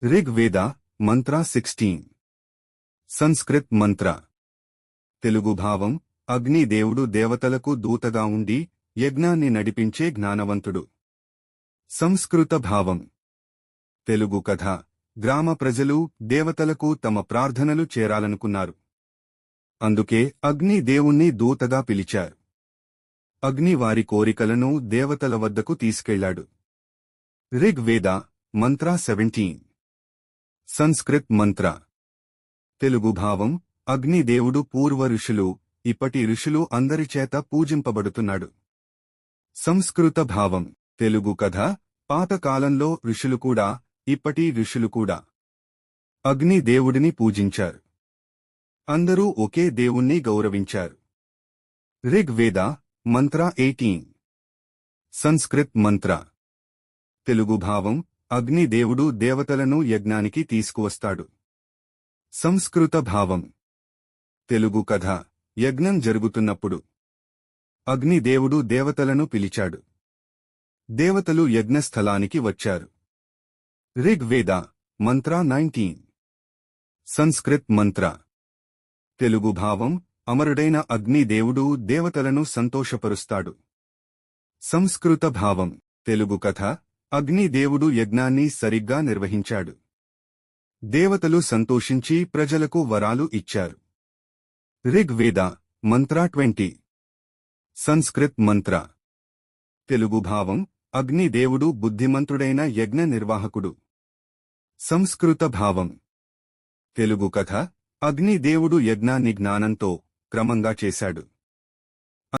ऋग्वेद మంత్ర 16 సంస్కృత్ మంత్ర తెలుగు భావం అగ్నిదేవుడు దేవతలకు దూతగా ఉండి యజ్ఞాన్ని నడిపించే జ్ఞానవంతుడు. సంస్కృత భావం తెలుగు కథ గ్రామ ప్రజలు దేవతలకు తమ ప్రార్థనలు చేరాలనుకున్నారు. అందుకే అగ్ని దేవుణ్ణి దూతగా పిలిచారు. అగ్ని వారి కోరికలను దేవతల వద్దకు తీసుకెళ్లాడు. ऋग्वेद మంత్ర 17 సంస్కృత్ మంత్ర తెలుగు భావం అగ్నిదేవుడు పూర్వ ఋషులు ఇప్పటి ఋషులు అందరిచేత పూజింపబడుతున్నాడు. సంస్కృత భావం తెలుగు కథ పాతకాలంలో ఋషులు కూడా ఇప్పటి ఋషులు కూడా అగ్నిదేవుడిని పూజించారు. అందరూ ఒకే దేవుణ్ణి గౌరవించారు. ऋग्वेद మంత్ర 18 సంస్కృత్ మంత్ర తెలుగు భావం అగ్నిదేవుడు దేవతలను యజ్ఞానికి తీసుకువస్తాడు. సంస్కృత భావం తెలుగు కథ యజ్ఞం జరుగుతున్నప్పుడు అగ్నిదేవుడు దేవతలను పిలిచాడు. దేవతలు యజ్ఞస్థలానికి వచ్చారు. ऋग्वेद మంత్ర 19 సంస్కృత్ మంత్ర తెలుగు భావం అమరుడైన అగ్నిదేవుడు దేవతలను సంతోషపరుస్తాడు. సంస్కృత భావం తెలుగు కథ అగ్నిదేవుడు యజ్ఞాన్ని సరిగ్గా నిర్వహించాడు. దేవతలు సంతోషించి ప్రజలకు వరాలు ఇచ్చారు. ऋग्वेद మంత్ర 20 సంస్కృత్ మంత్ర తెలుగు భావం అగ్నిదేవుడు బుద్ధిమంతుడైన యజ్ఞ నిర్వాహకుడు. సంస్కృత భావం తెలుగు కథ అగ్నిదేవుడు యజ్ఞాన్ని జ్ఞానంతో క్రమంగా చేశాడు.